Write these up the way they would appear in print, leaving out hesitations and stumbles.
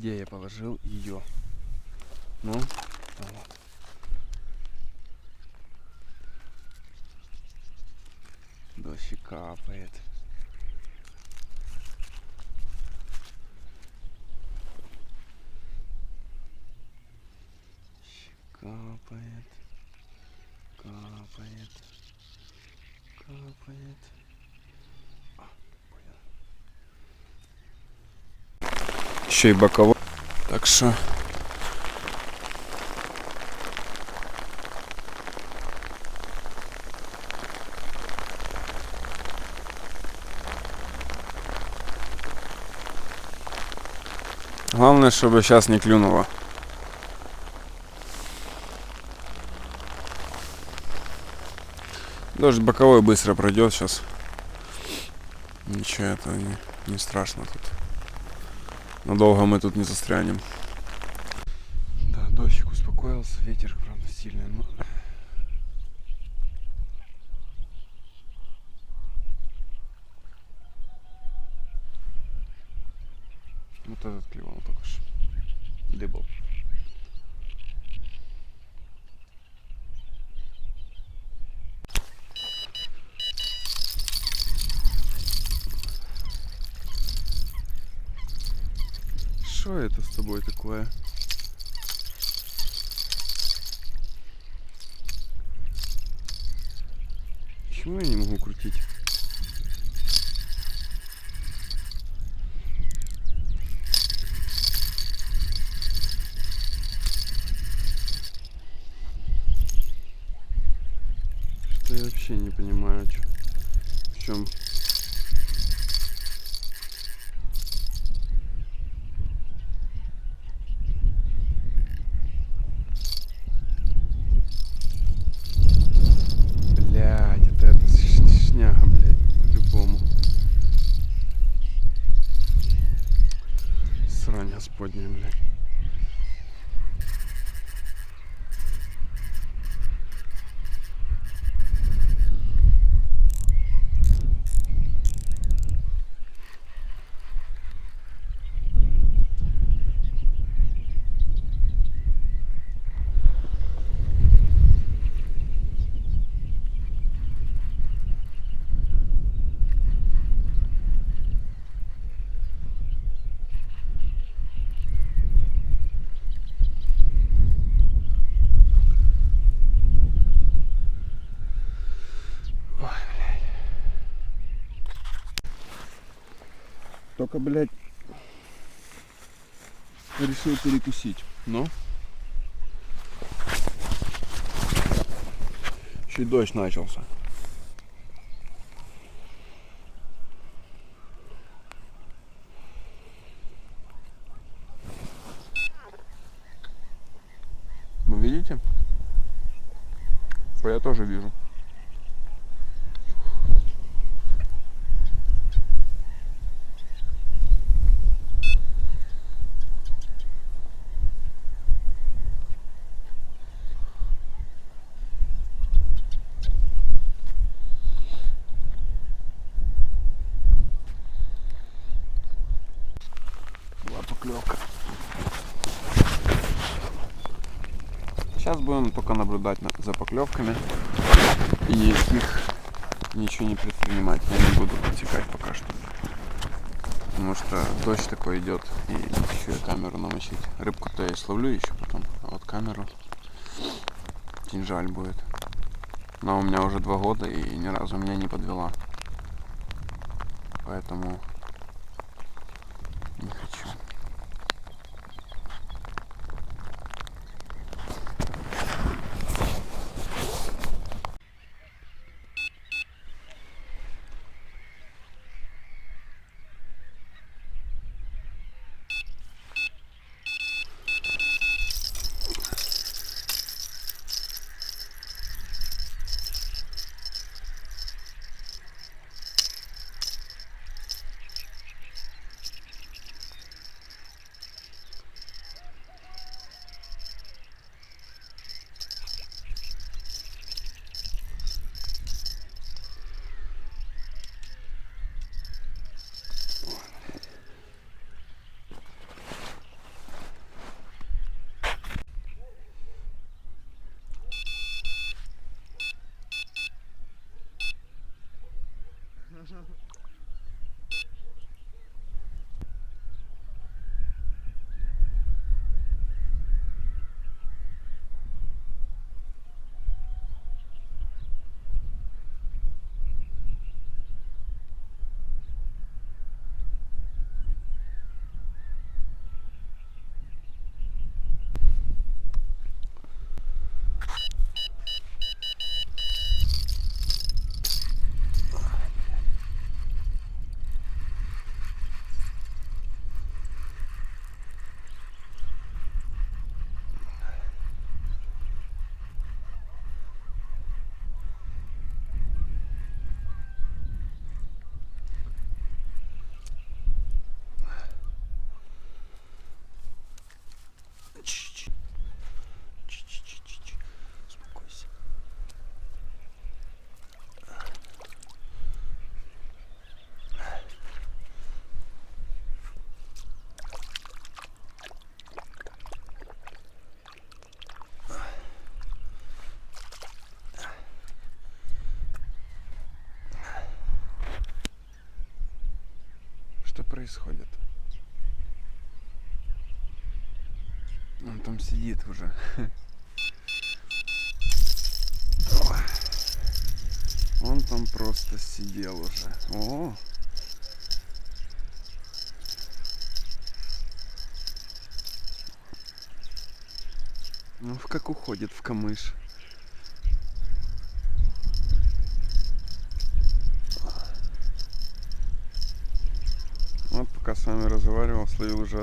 Где я положил ее? Ну, вот. Дождик капает. Капает. Капает. Капает. Еще и боковой. Так что главное, чтобы сейчас не клюнуло. Дождь боковой быстро пройдет сейчас. Ничего, это не страшно тут. Надолго мы тут не застрянем. Да, дождик успокоился, ветер, правда, сильный, но... Вот этот клевал только что. Дыбл. Что это с тобой такое? Почему я не могу крутить? Что я вообще не понимаю, в чем. Блядь, это шняга, блядь, по-любому. Срань господня, блядь. Только, блядь, решил перекусить. Но еще и дождь начался. Вы видите? Я тоже вижу. Была поклевка. Сейчас будем только наблюдать за поклевками и ничего не предпринимать. Я не буду подсекать пока что. Потому что дождь такой идет, и еще и камеру намочить. Рыбку-то я словлю еще потом, а вот камеру очень жаль будет. Но у меня уже 2 года и ни разу меня не подвела. Поэтому не хочу. Успокойся. Что происходит? Он там сидит уже. Он там просто сидел уже. О! Ну, как уходит в камыш. Вот пока с вами разговаривал, словил уже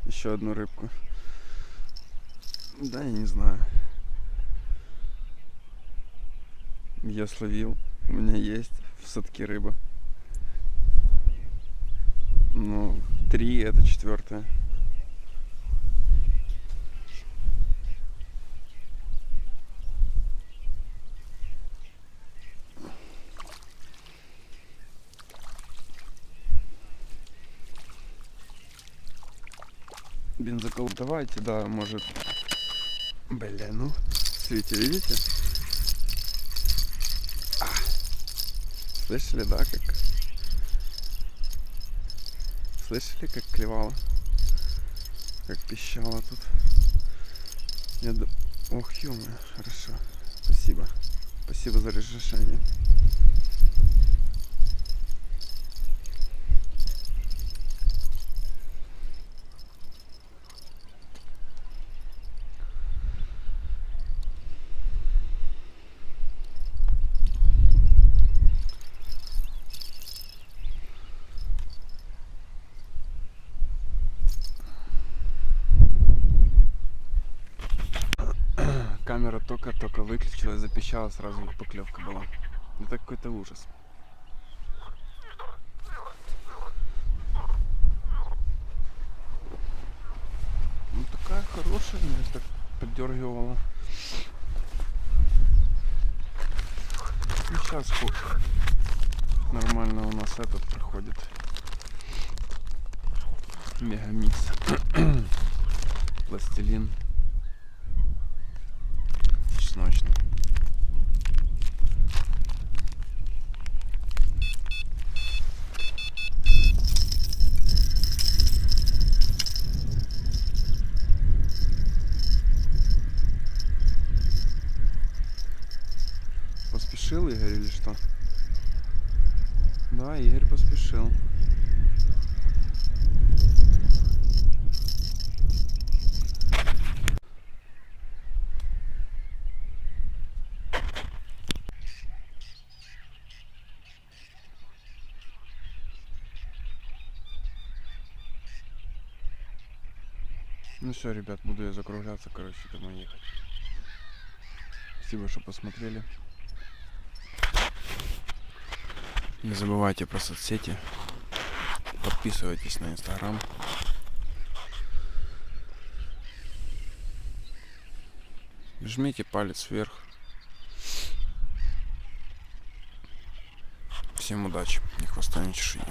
еще одну рыбку. Да, я не знаю. Я словил. У меня есть в садке рыба. Ну, 3, это 4-я. Бензокол. Давайте, да, может. Бля, ну. Смотрите, видите? Слышали, да, как? Слышали, как клевало? Как пищало тут? Ох, ё-моё, хорошо. Спасибо. Спасибо за разрешение. Камера только выключилась, запищала, сразу поклевка была. Это какой-то ужас. Ну такая хорошая, меня так поддергивала. Ну сейчас нормально у нас этот проходит. Мегамикс. Пластилин. Чесночный. Поспешил Игорь или что? Да, Игорь поспешил. Ну все, ребят, буду я закругляться, короче, домой ехать. Спасибо, что посмотрели. Не забывайте про соцсети. Подписывайтесь на Инстаграм. Жмите палец вверх. Всем удачи, ни хвоста, ни чешуи.